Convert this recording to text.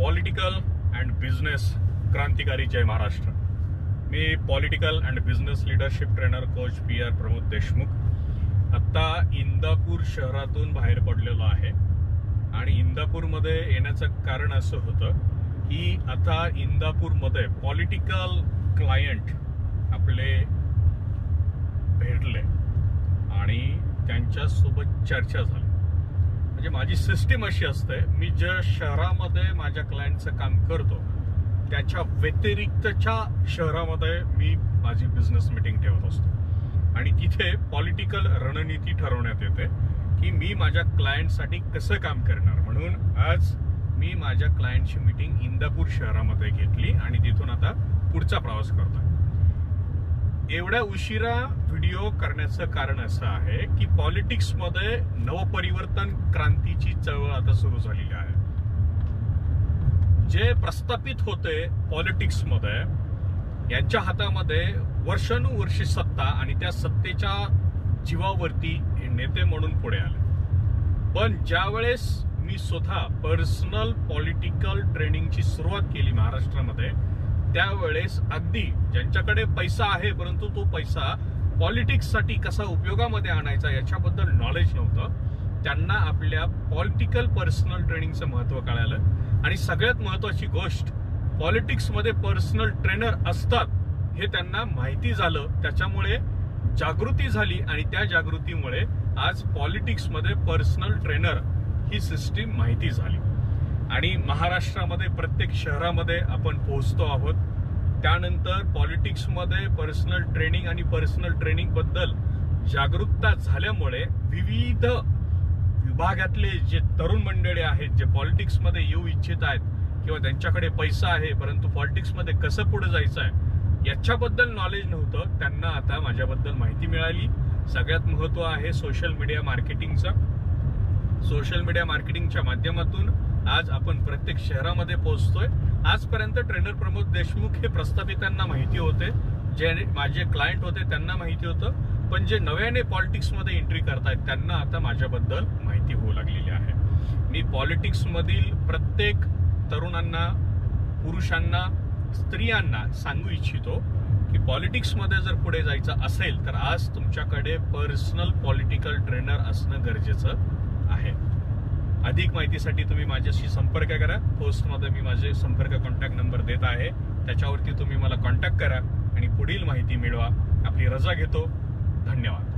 Political and business क्रांतिकारी जय महाराष्ट्र. मी political and business leadership trainer coach PR Pramod Deshmukh. आत्ता इंदापूर शहरातून बाहेर पडलेलो आहे आणि इंदापूरमध्ये येण्याचं कारण असं होतं की आता इंदापूरमध्ये पॉलिटिकल क्लायंट आपले भेटले आणि त्यांच्यासोबत चर्चा झाली. म्हणजे माझी सिस्टीम अशी असते, मी ज्या शहरामध्ये माझ्या क्लायंटचं काम करतो त्याच्या व्यतिरिक्तच्या शहरामध्ये मी माझी बिझनेस मीटिंग ठेवत असतो आणि तिथे पॉलिटिकल रणनीती ठरवण्यात येते की मी माझ्या क्लायंटसाठी कसं काम करणार. म्हणून आज मी माझ्या क्लायंटची मीटिंग इंदापूर शहरामध्ये घेतली आणि तिथून आता पुढचा प्रवास करतोय. एवढ्या उशिरा व्हिडिओ करण्याचं कारण असं आहे की पॉलिटिक्समध्ये नवपरिवर्तन क्रांतीची चळवळ आता सुरू झालेली आहे. जे प्रस्थापित होते पॉलिटिक्समध्ये यांच्या हातामध्ये वर्षानुवर्षे सत्ता आणि त्या सत्तेच्या जीवावरती हे नेते म्हणून पुढे आले. पण ज्यावेळेस मी स्वतः पर्सनल पॉलिटिकल ट्रेनिंगची सुरुवात केली महाराष्ट्रामध्ये, त्यावेळेस अगदी ज्यांच्याकडे पैसा आहे परंतु तो पैसा पॉलिटिक्ससाठी कसा उपयोगामध्ये आणायचा याच्याबद्दल नॉलेज नव्हतं, त्यांना आपल्या पॉलिटिकल पर्सनल ट्रेनिंगचं महत्त्व कळालं. आणि सगळ्यात महत्त्वाची गोष्ट, पॉलिटिक्समध्ये पर्सनल ट्रेनर असतात हे त्यांना माहिती झालं. त्याच्यामुळे जागृती झाली आणि त्या जागृतीमुळे आज पॉलिटिक्समध्ये पर्सनल ट्रेनर ही सिस्टीम माहिती झाली आणि महाराष्ट्रामध्ये प्रत्येक शहरामध्ये आपण पोहोचतो आहोत. त्यानंतर पॉलिटिक्समध्ये पर्सनल ट्रेनिंग आणि पर्सनल ट्रेनिंग बद्दल जागरूकता झाल्यामुळे विविध विभागातले जे तरुण मंडळी आहेत, जे पॉलिटिक्समध्ये येऊ इच्छित आहेत किंवा त्यांच्याकडे पैसा आहे परंतु पॉलिटिक्समध्ये कसं पुढे जायचं आहे याच्याबद्दल नॉलेज नव्हतं, त्यांना आता माझ्याबद्दल माहिती मिळाली. सगळ्यात महत्त्व आहे सोशल मीडिया मार्केटिंगचं. सोशल मीडिया मार्केटिंगच्या माध्यमातून आज आपण प्रत्येक शहरामध्ये पोहोचतोय. आजपर्यंत ट्रेनर प्रमोद देशमुख हे प्रस्थापितांना माहिती होते, जे माझे क्लायंट होते त्यांना माहिती होतं, पण जे नव्याने पॉलिटिक्समध्ये एंट्री करतायत त्यांना आता माझ्याबद्दल माहिती होऊ लागलेली आहे. मी पॉलिटिक्समधील प्रत्येक तरुणांना, पुरुषांना, स्त्रियांना सांगू इच्छितो की पॉलिटिक्समध्ये जर पुढे जायचं असेल तर आज तुमच्याकडे पर्सनल पॉलिटिकल ट्रेनर असणं गरजेचं आहे. अधिक माहितीसाठी तुम्ही माझ्याशी संपर्क करा. पोस्टमध्ये मी माझे संपर्क कॉन्टॅक्ट नंबर देत आहे, त्याच्यावरती तुम्ही मला कॉन्टॅक्ट करा आणि पुढील माहिती मिळवा. आपली रजा घेतो. धन्यवाद.